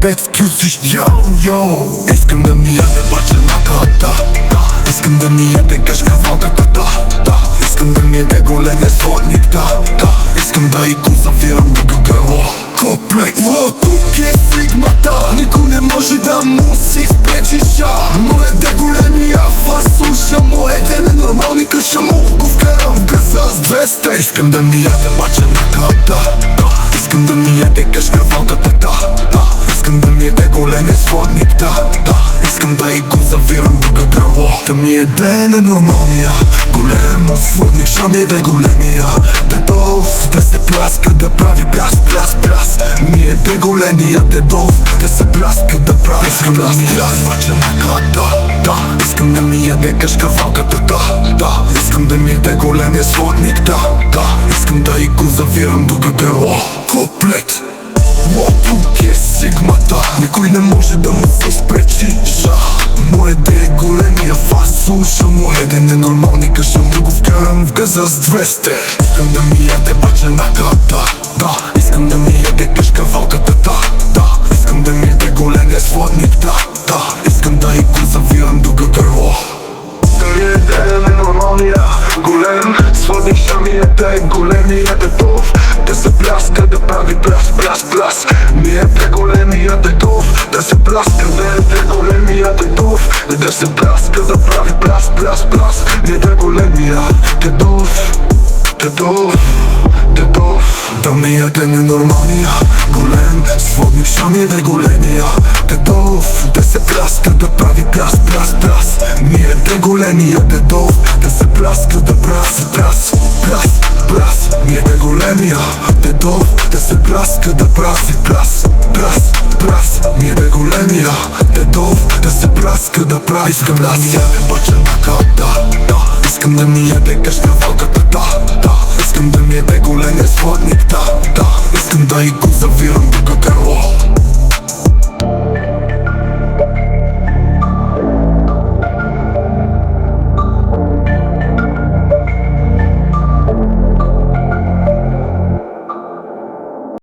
бед включиш, йо. Искам да ми яде бача на да. Искам да ми яде кашка валката, да. Искам да ми яде големия сводник, да. Искам да и го завирам до гърло. Комплект, тук е сигмата. Никой не може да му си спречиша. Моят е големия фас, слуша моите ненормални къша му го вкарам в газа с 200. Искам да ми яде бача на да. Искам да ми яде кашка валката, да. Искам да ми яде големия сводник, да. Искам да и го завирам до гърло. Да ми яде ненормалния голема сводник, ще ми яде големия дедов. Да се пляска, да прави пляс. Ми яде големия дедов. Да се пляска, да прави Искам да ми яде бача на да. Искам да ми яде кашка валката, да. Искам да ми яде големия сводник, да. Искам да и го завирам до гърло. Комплект. Тук е сигмата. Никой не може да му се спречиша. Моят е големия фас, слуша моят е ненормални къша му го вкарам в газа с 200. Искам да ми яде бача на да. Искам да ми яде кашка валката, да. Искам да ми яде големия сводник, да. Искам да и го завирам до гърло. Да ми яде ненормалния голем сводник, ще ми яде големия дедов. Да се пляска, да прави пляс. Ми яде големия дедов. Да се пляска, да яде големия дедов. Да се пляска, да прави пляс. Ми яде големия дедов. Да ми яде ненормалния голем сводник, ще ми яде големия дедов. Да се пляска, да прави пляс. Ми яде големия дедов. Да се пляска, да прави пляс. Ми яде големия дедов. Да се пляска, да прави пляс. Ми яде големия дедов. Да се пляска, да прави Искам да ми яде бача на да. Искам да ми яде кашка валката, да. Искам да ми яде големия сводник, да. Искам да и го завирам до